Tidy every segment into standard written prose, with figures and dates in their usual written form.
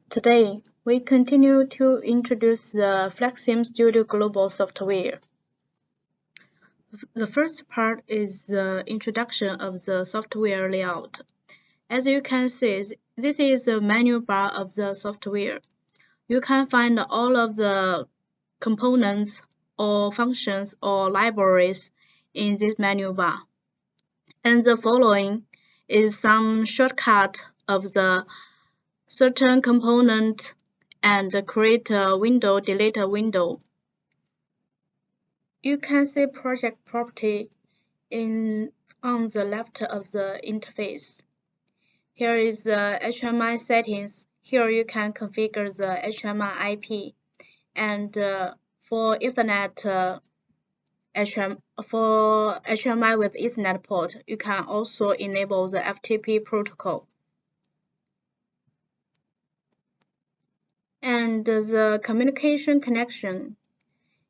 Today, we continue to introduce the Flexem FStudio global software. The first part is the introduction of the software layout. As you can see, this is the menu bar of the software. You can find all of the components or functions or libraries in this menu bar. And the following is some shortcut of the certain component and create a window, delete a window. You can see project property on the left of the interface. Here is the HMI settings. Here you can configure the HMI IP. And for Ethernet, for HMI with Ethernet port, you can also enable the FTP protocol. And the communication connection.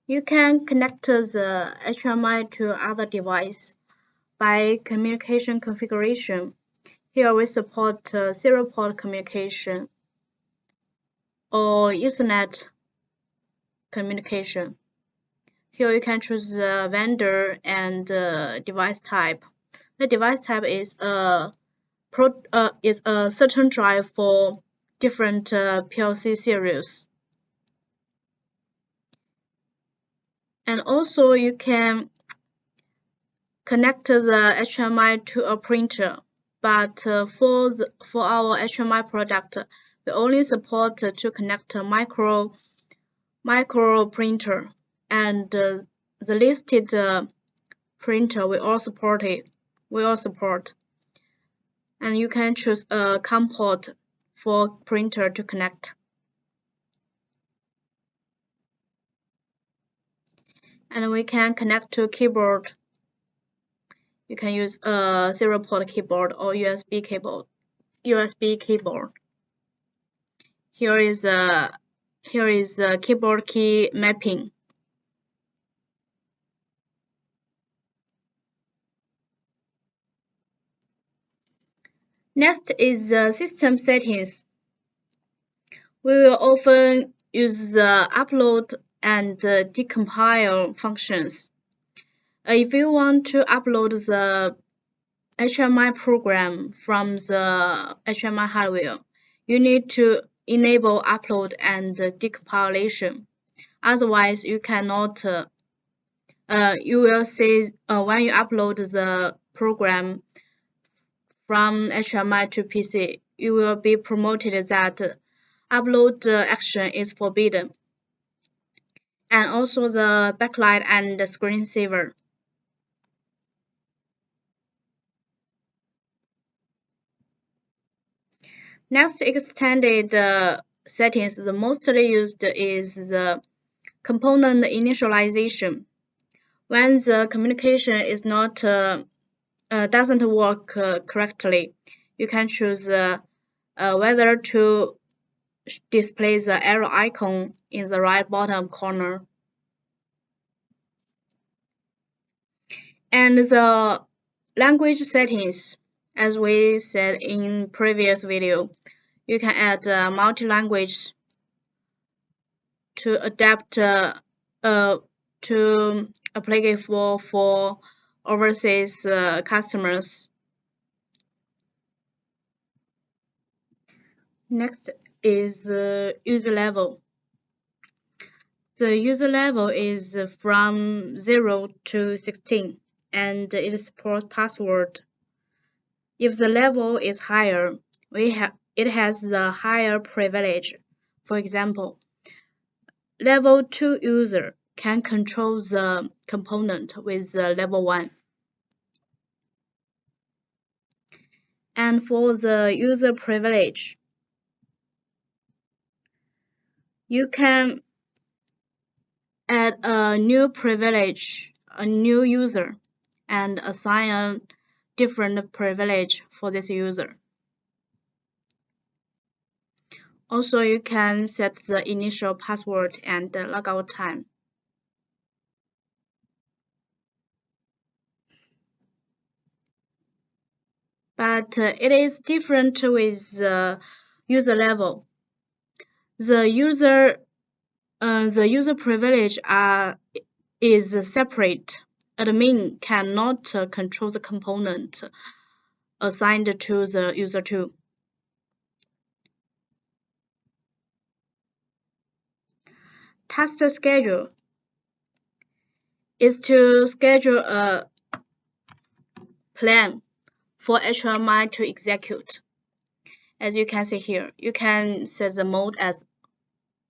You can connect the HMI to other device by communication configuration. Here we support serial port communication or Ethernet communication. Here you can choose the vendor and device type. The device type is a certain drive for different PLC series. And also you can connect the HMI to a printer, but for our HMI product, we only support to connect a micro printer, and the listed printer we all support. And you can choose a COM port for printer to connect. And we can connect to keyboard. You can use a serial port keyboard or USB keyboard. Here is a keyboard key mapping. Next is the system settings. We will often use the upload and decompile functions. If you want to upload the HMI program from the HMI hardware, you need to enable upload and decompilation. Otherwise, you cannot. You will see when you upload the program from HMI to PC, you will be promoted that upload action is forbidden. And also the backlight and the screensaver. Next extended settings, the mostly used is the component initialization. When the communication is not doesn't work correctly, you can choose whether to display the arrow icon in the right bottom corner. And the language settings, as we said in previous video, you can add multi-language to adapt to applicable for overseas customers. Next is user level. The user level is from 0 to 16, and it supports password. If the level is higher, it has the higher privilege. For example, level 2 user can control the component with the level 1. And for the user privilege, you can add a new privilege, a new user, and assign a different privilege for this user. Also, you can set the initial password and the logout time. But it is different with the user level. The user privilege is separate. Admin cannot control the component assigned to the user tool. Task schedule is to schedule a plan for HMI to execute. As you can see here, you can set the mode as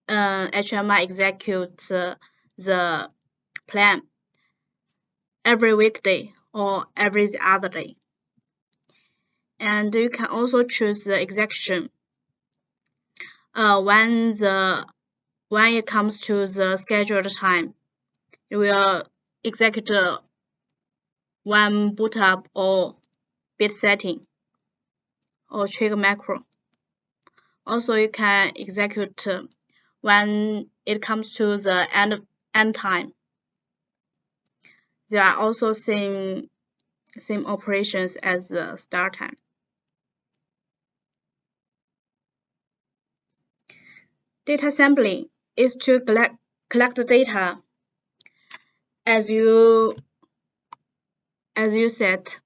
HMI executes the plan every weekday or every other day. And you can also choose the execution when it comes to the scheduled time. It will execute when boot up or bit setting or trigger macro. Also, you can execute when it comes to the end time. There are also same operations as the start time. Data sampling is to collect the data as you set.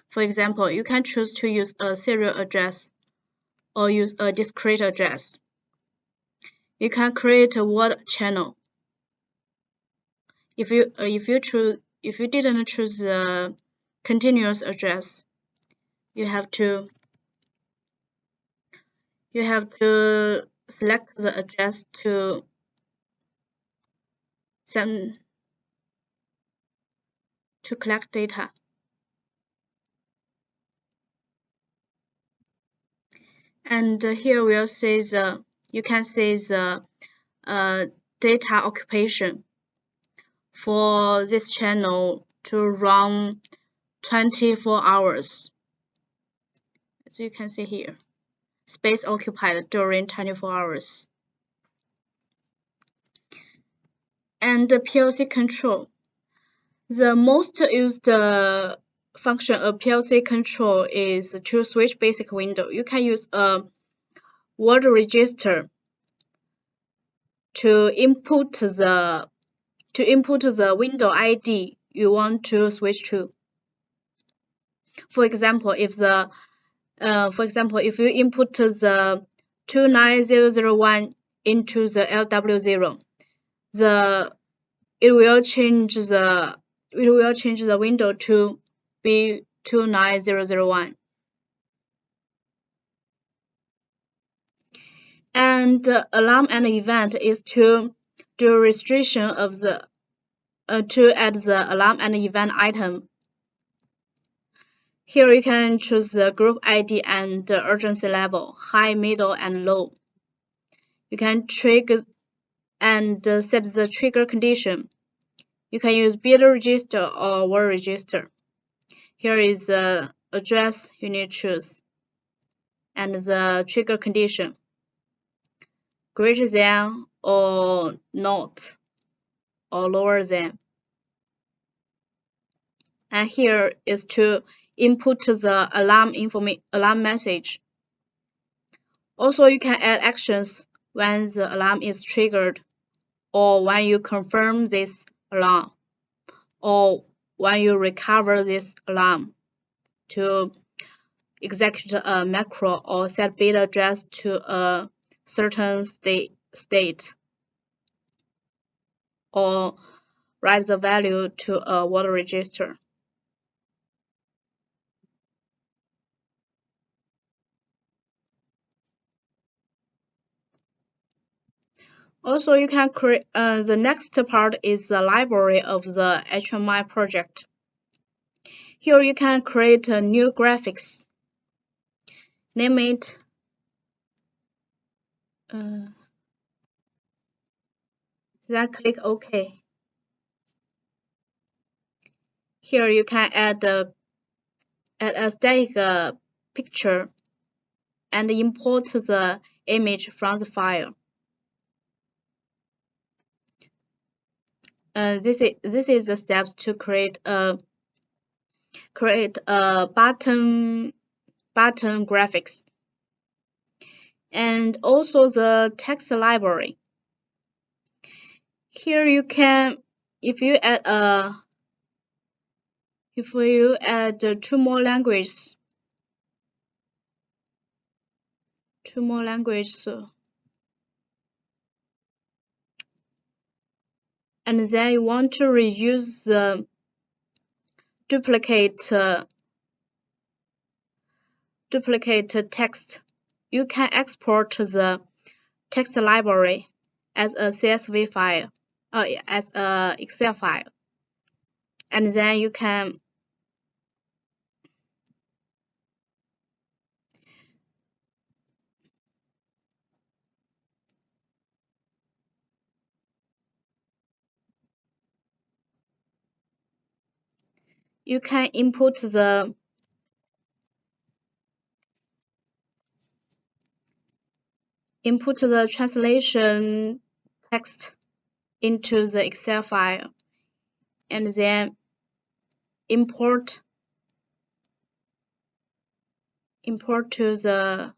For example, you can choose to use a serial address or use a discrete address. You can create a word channel. If you didn't choose the continuous address, you have to select the address to collect data. And here we'll see you can see the data occupation for this channel to run 24 hours. As you can see here, space occupied during 24 hours. And the PLC control. The most used function of PLC control is to switch basic window. You can use a word register to input the window ID you want to switch to. For example, if you input the 29001 into the LW0, it will change the window to be 29001. And alarm and event is to do restriction of the to add the alarm and event item. Here you can choose the group ID and the urgency level, high, middle, and low. You can trigger and set the trigger condition. You can use bit register or word register. Here is the address you need to choose and the trigger condition, greater than or not or lower than. And here is to input the alarm message. Also, you can add actions when the alarm is triggered, or when you confirm this alarm, or when you recover this alarm, to execute a macro or set bit address to a certain state, or write the value to a word register. Also, you can create the next part is the library of the HMI project. Here you can create a new graphics. Name it then click OK. Here you can add a static picture and import the image from the file. This is the steps to create a button graphics. and also the text library. Here you can, if you add two more languages, and then you want to reuse the duplicate text, you can export the text library as a CSV file, as a Excel file, and then you can input the translation text into the Excel file, and then import to the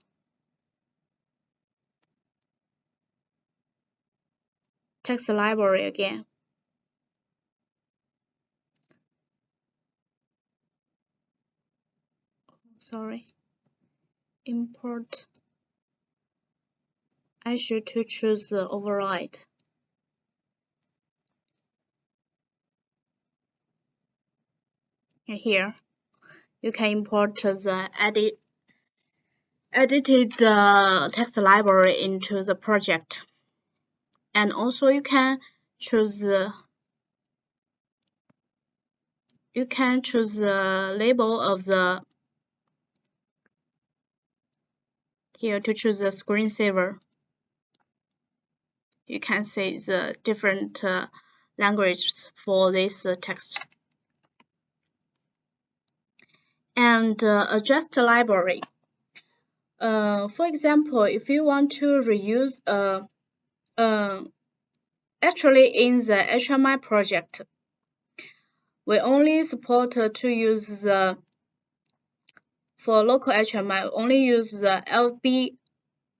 text library again. Import. I should to choose the override. And here you can import the edited text library into the project, and also you can choose the label of the here to choose the screensaver. You can see the different languages for this text. And adjust library. For example, if you want to reuse actually in the HMI project, we only support to use the for local HMI only use the LB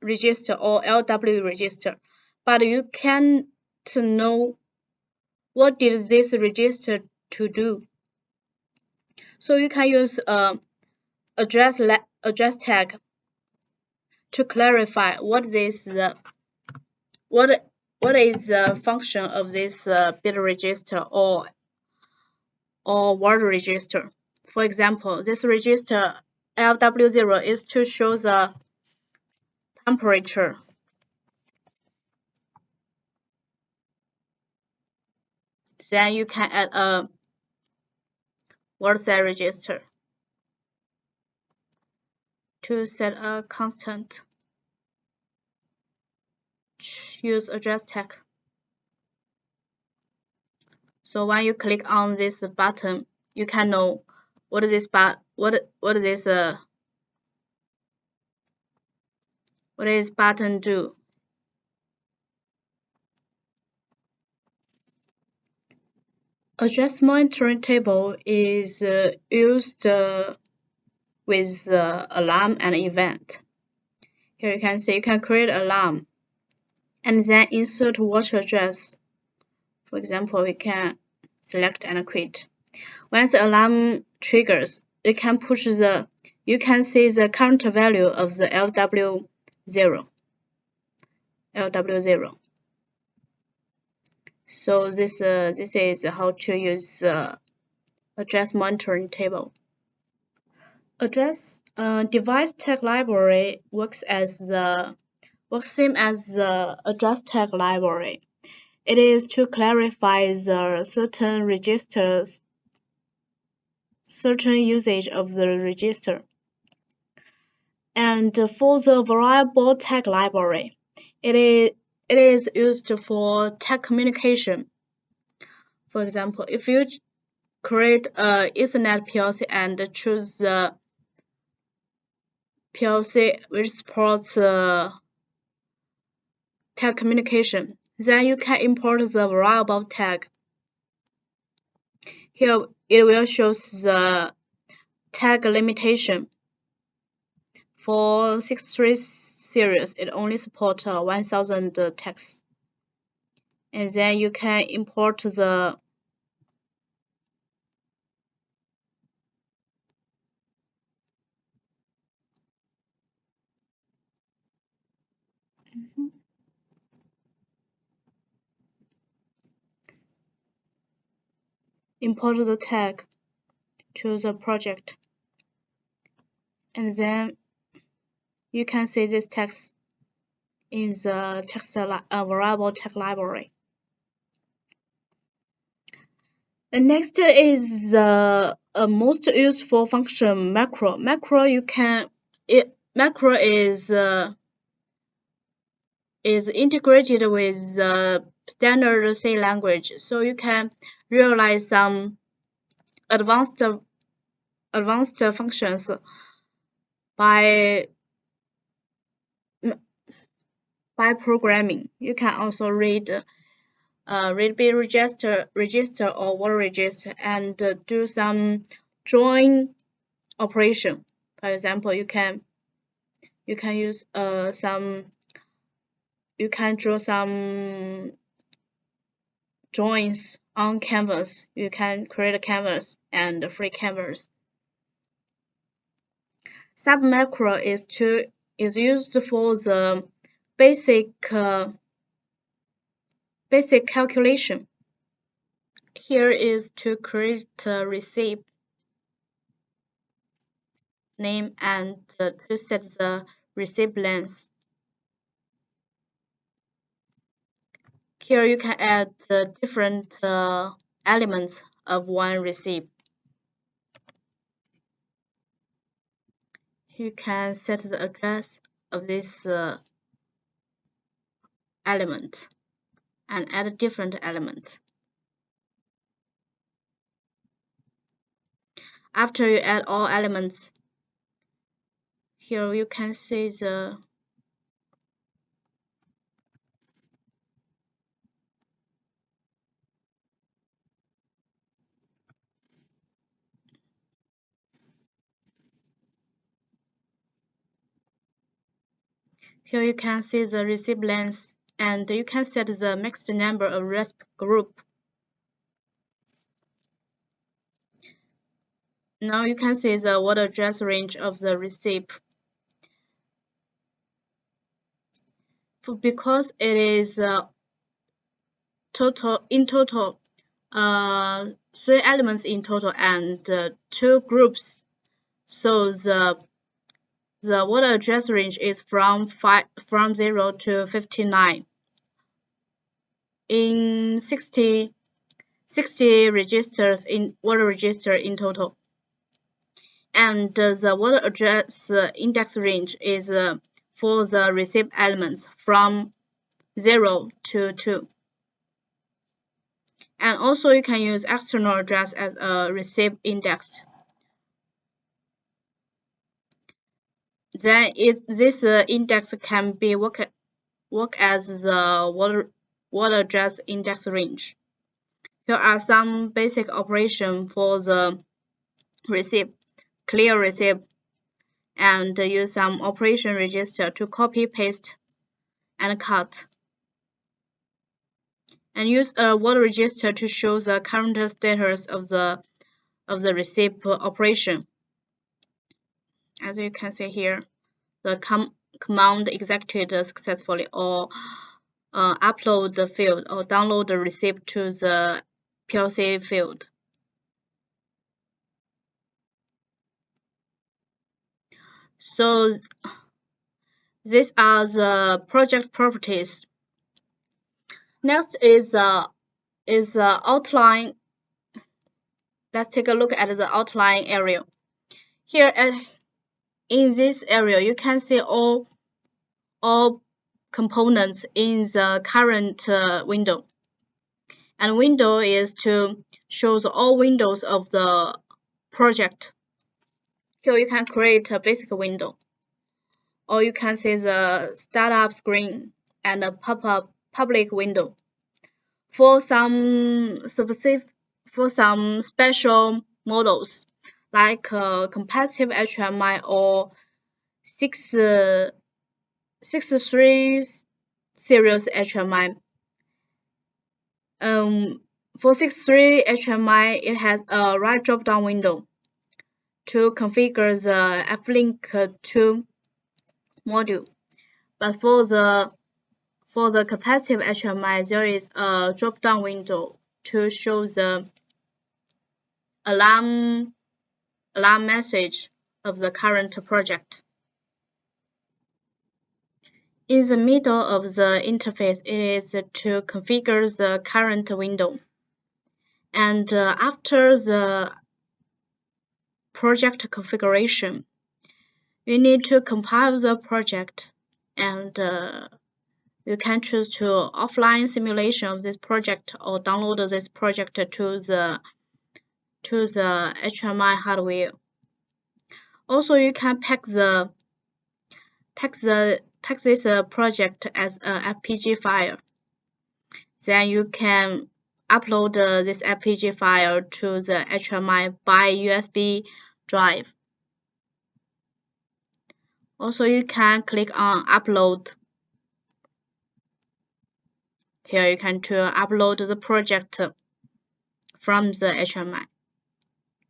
register or LW register, but you can't know what did this register to do. So you can use address tag to clarify what is the function of this bit register or word register. For example, this register LW0 is to show the temperature. Then you can add a word set register to set a constant. Use address tag. So when you click on this button, you can know what this button do. Address monitoring table is used with alarm and event. Here you can see you can create alarm and then insert watch address. For example, we can select and quit. Once the alarm triggers, you can see the current value of the LW0. So this is how to use address monitoring table. Device tag library works same as the address tag library. It is to clarify the certain usage of the register. And for the variable tag library, it is used for tag communication. For example, if you create a Ethernet PLC and choose the PLC which supports tag communication, then you can import the variable tag. Here it will show the tag limitation for 636 series, it only supports 1000 text. And then you can import the tag to the project. And then you can see this text in the text variable text library. The next is the most useful function, macro. Macro is integrated with the standard C language, so you can realize some advanced functions by programming. You can also read bit register or word register and do some drawing operation. For example, you can use you can draw some drawings on canvas. You can create a canvas and a free canvas. Submacro is used for the basic calculation. Here is to create a receipt name and to set the receipt length. Here you can add the different elements of one receipt. You can set the address of this element and add different elements. After you add all elements, here you can see the receipt length, and you can set the maxed number of RESP group. Now you can see the word address range of the receipt. Because it is in total 3 elements in total and 2 groups, so the word address range is from 0 to 59. In 60 registers in word register in total. And the word address index range is for the receipt elements from 0 to 2. And also you can use external address as a receipt index. Then this index can be work as the word address index range. Here are some basic operations for the receipt. Clear receipt and use some operation register to copy, paste, and cut. And use a word register to show the current status of the receipt operation. As you can see here, the command executed successfully, or upload the field or download the receipt to the PLC field. So these are the project properties. Next is outline. Let's take a look at the outline area. Here in this area, you can see all components in the current window. And window is to show all windows of the project. Here you can create a basic window, or you can see the startup screen and a pop-up public window. For some special models like competitive HMI or 6 63 series HMI. For 63 HMI, it has a right drop-down window to configure the F-Link 2 module. But for the capacitive HMI, there is a drop-down window to show the alarm message of the current project. In the middle of the interface, it is to configure the current window. And after the project configuration, you need to compile the project, and you can choose to offline simulation of this project or download this project to the HMI hardware. Also, you can pack this project as a FPG file. Then you can upload this FPG file to the HMI by USB drive. Also, you can click on Upload. Here you can upload the project from the HMI.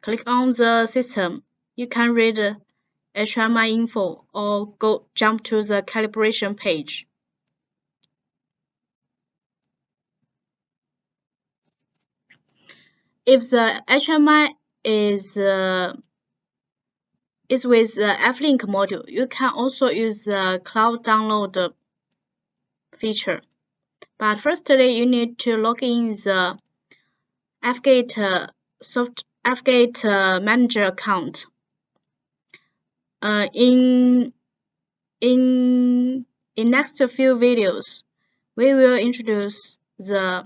Click on the system. You can read HMI info or jump to the calibration page. If the HMI is with the F-Link module, you can also use the cloud download feature. But firstly, you need to log in the FGate manager account. In next few videos, we will introduce the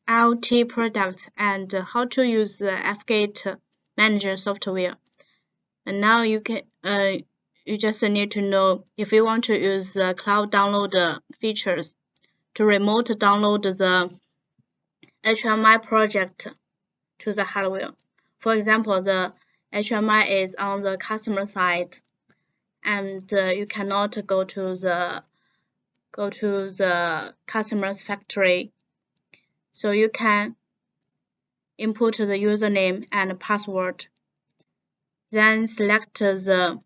IoT product and how to use the FGate manager software. And now you just need to know if you want to use the cloud download features to remote download the HMI project to the hardware. For example, the HMI is on the customer side, and you cannot go to the customer's factory. So you can input the username and password. Then select the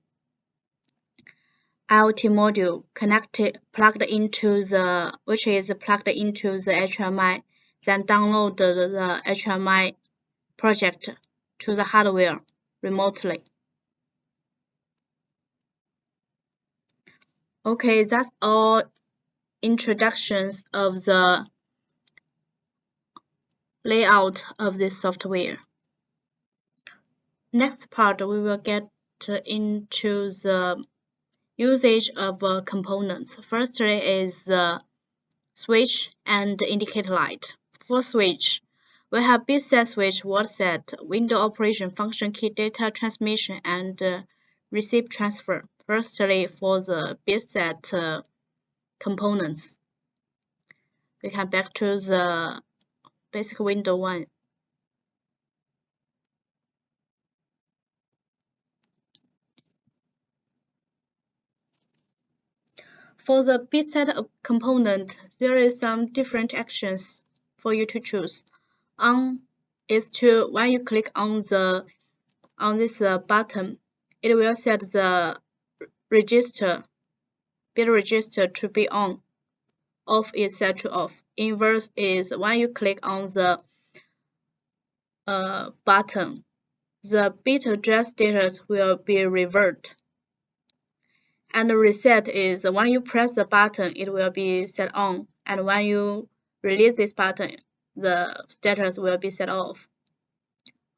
IoT module which is plugged into the HMI. Then download the HMI project to the hardware remotely. Okay, that's all introductions of the layout of this software. Next part, we will get into the usage of components. Firstly is the switch and indicator light. For switch, we have bit set switch, word set, window operation, function key, data transmission, and receive transfer. Firstly, for the bit set components, we can back to the basic window 1. For the bit set component, there is some different actions for you to choose. On is to when you click on this button, it will set the bit register to be on. Off is set to off. Inverse is when you click on the button, the bit address status will be revert. And reset is when you press the button, it will be set on, and when you release this button, the status will be set off.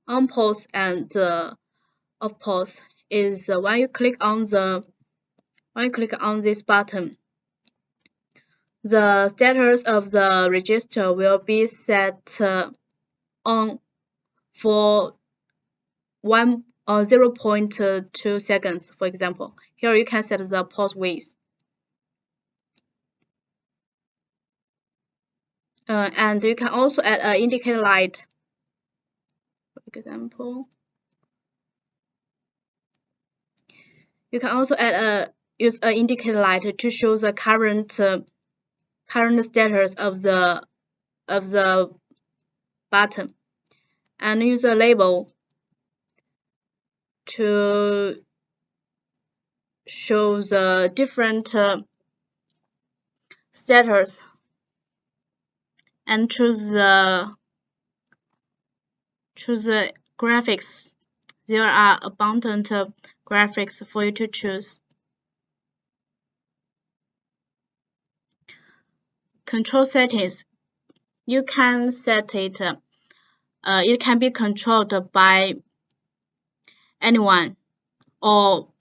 On pause and off pause is when you click on this button, the status of the register will be set on for 0.2 seconds, for example. Here you can set the pause width. And you can also add an indicator light. For example, you can also add use an indicator light to show the current status of the button, and use a label to show the different status, and choose the graphics. There are abundant graphics for you to choose. Control settings. You can set it. It can be controlled by anyone or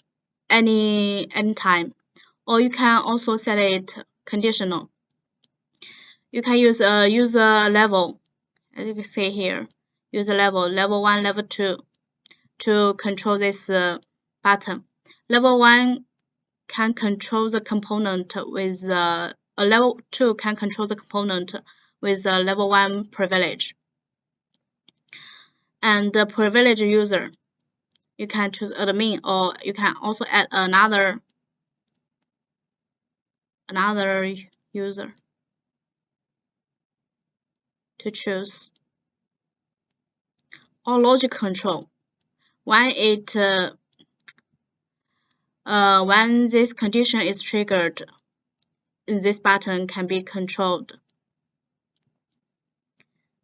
anytime, or you can also set it conditional. You can use a user level, as you can see here, user level 1, level 2, to control this button. Level 1 can control the component with level 2 can control the component with level 1 privilege. And the privilege user, you can choose admin, or you can also add another user to choose. Or logic control. When this condition is triggered, this button can be controlled.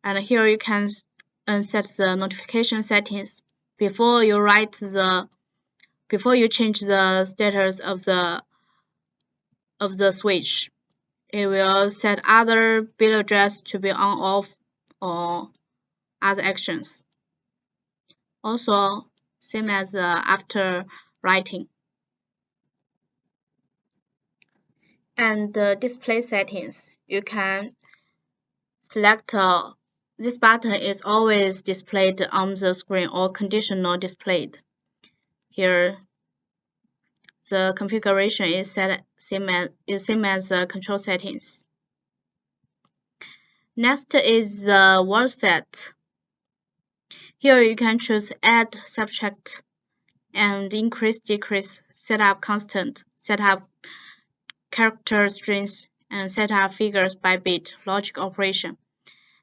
And here you can set the notification settings before you change the status of the switch. It will set other bit address to be on, off, or other actions. Also, same as after writing. And the display settings, you can select this button is always displayed on the screen or conditional displayed. Here, the configuration is set same as the control settings. Next is the word set. Here you can choose add, subtract, and increase, decrease, set up constant, set up character strings, and set up figures by bit, logic operation.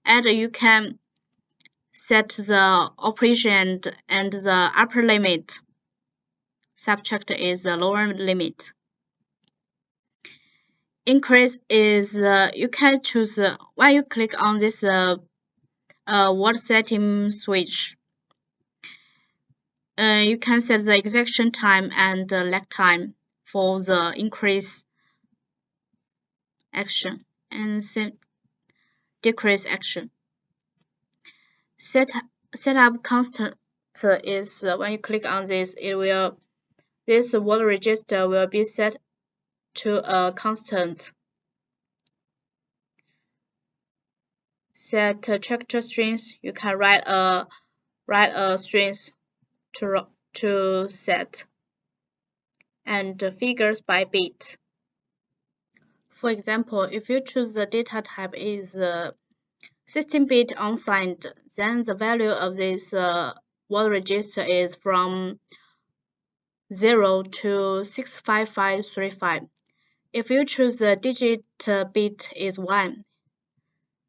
Add, you can set the operation and the upper limit. Subtract is the lower limit. Increase is you can choose when you click on this word setting switch. You can set the execution time and lag time for the increase action and decrease action. Set up constant is when you click on this, this word register will be set to a constant. Set character strings, you can write a strings to set, and figures by bit. For example, if you choose the data type is 16-bit unsigned, then the value of this word register is from 0 to 65535. If you choose the digit bit is 1,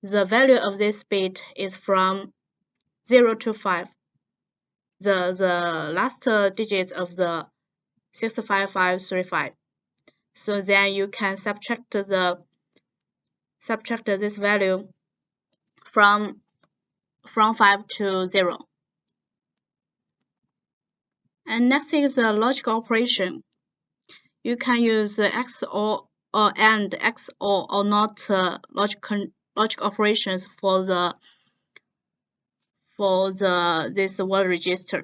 the value of this bit is from 0 to 5. The last digits of the 65535. So then you can subtract this value from 5 to 0. And next is the logic operation. You can use XOR and XOR or not logic operations for this word register.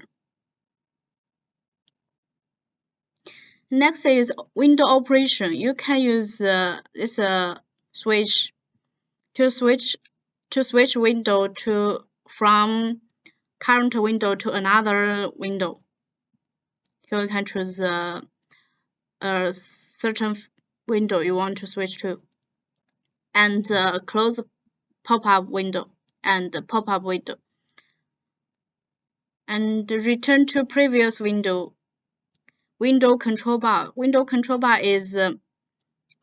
Next is window operation. You can use this switch to switch window from current window to another window. Here you can choose a certain window you want to switch to, and close pop-up window and pop-up window, and return to previous window window control bar. Window control bar is,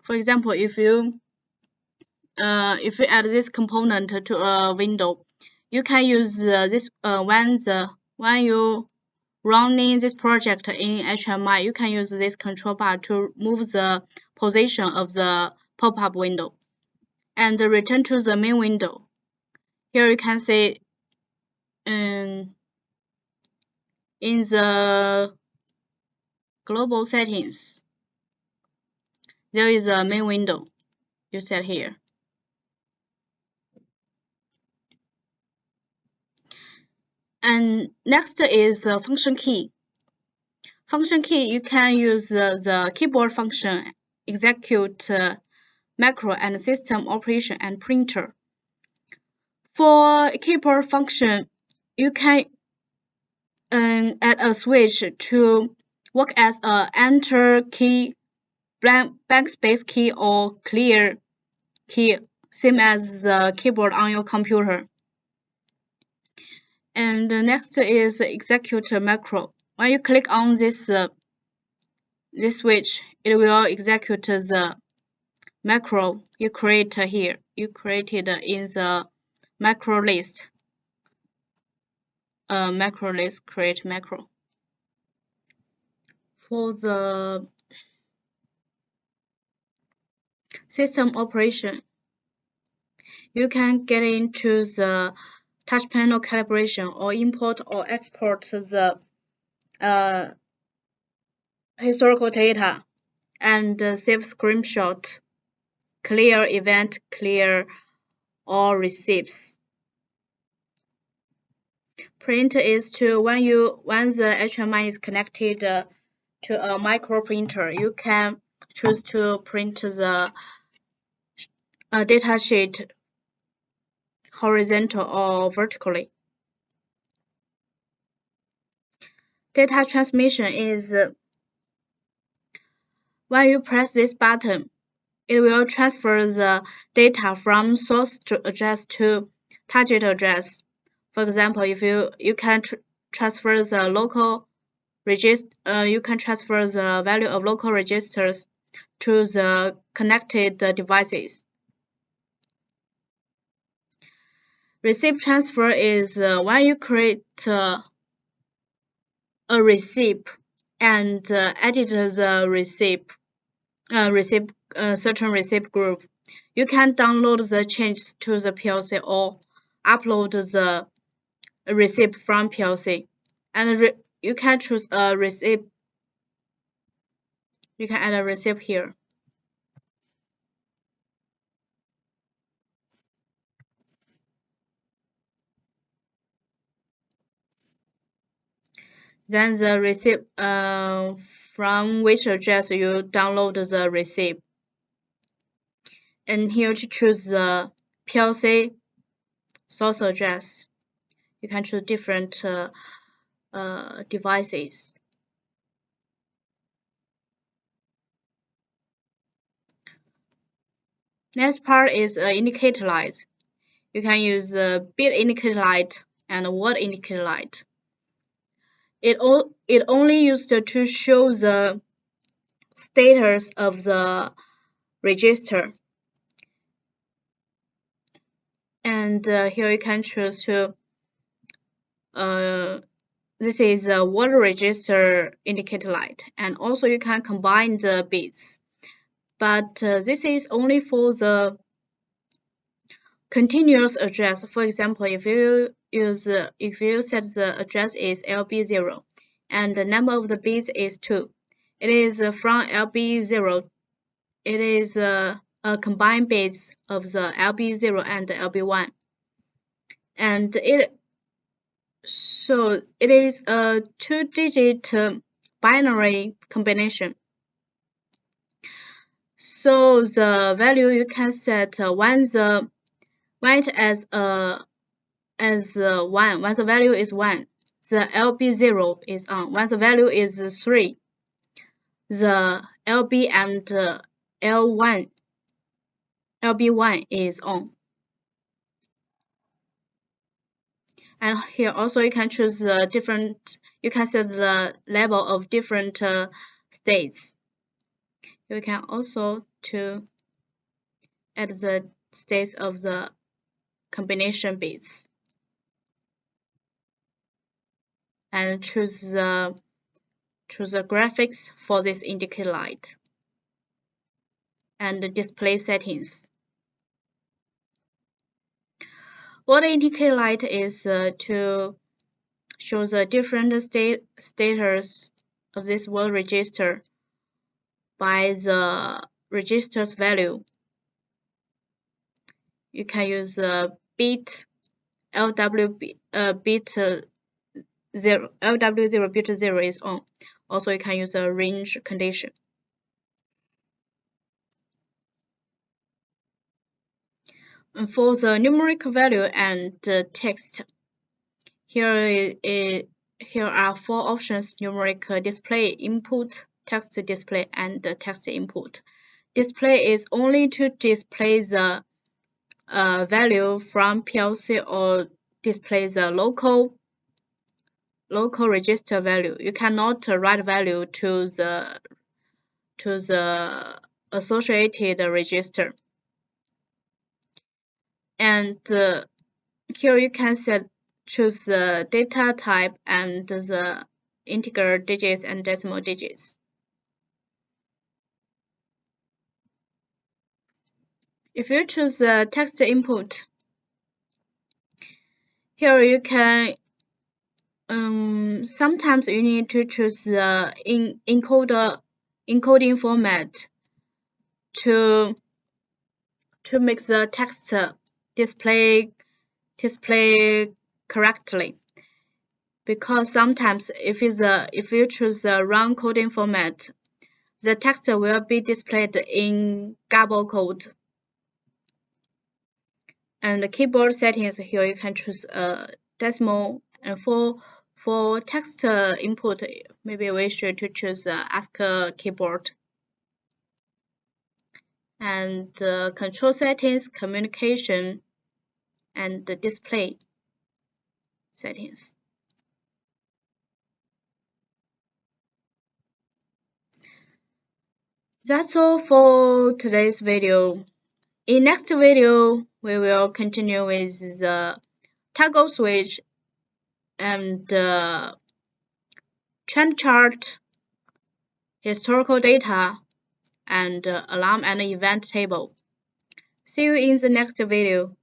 for example, if you add this component to a window, you can use this when you running this project in HMI, you can use this control bar to move the position of the pop-up window and return to the main window. Here you can see in the global settings, there is a main window you set here. And next is the function key. Function key, you can use the keyboard function, execute macro and system operation and printer. For keyboard function, you can add a switch to work as a enter key, backspace key, or clear key, same as the keyboard on your computer. And next is execute macro. When you click on this switch, it will execute the macro you create here. You created in the macro list. Macro list, create macro. For the system operation, you can get into the touch panel calibration or import or export the historical data and save screenshot, clear event, clear all receipts. Print is to when the HMI is connected to a micro printer, you can choose to print the data sheet horizontal or vertically. Data transmission is when you press this button, it will transfer the data from source address to target address. For example, if you can transfer the local register, you can transfer the value of local registers to the connected devices. Receipt transfer is when you create a receipt and edit the certain receipt group. You can download the changes to the PLC or upload the receipt from PLC, and you can choose a receipt. You can add a receipt here. Then the receipt from which address you download the receipt. And here to choose the PLC source address. You can choose different devices. Next part is indicator light. You can use bit indicator light and word indicator light. It only used to show the status of the register. And here you can choose to this is a word register indicator light, and also you can combine the bits. But this is only for the continuous address. For example, if you set the address is LB0 and the number of the bits is 2, it is from LB0. It is a combined bits of the LB0 and the LB1, and it is a 2-digit binary combination. So the value you can set when it as 1, when the value is 1, the LB0 is on. When the value is 3, the LB and LB1 is on. And here also you can choose you can set the level of different states. You can also to add the states of the combination bits and choose the graphics for this indicator light and the display settings. What the indicator light is to show the different status of this word register by the register's value. You can use the bit LW bit 0, LW0 bit 0 is on. Also, you can use a range condition. And for the numeric value and text, here are 4 options: numeric display, input, text display, and text input. Display is only to display the value from PLC or display the local register value. You cannot write value to the associated register. And here you can choose the data type and the integer digits and decimal digits. If you choose the text input, here you can sometimes you need to choose the encoding format to make the text display correctly. Because sometimes if you choose the wrong coding format, the text will be displayed in garble code. And the keyboard settings, here you can choose a decimal, and for text input, maybe we should choose ASCII keyboard. And the control settings, communication, and the display settings. That's all for today's video. In next video, we will continue with the toggle switch and trend chart, historical data, and alarm and event table. See you in the next video.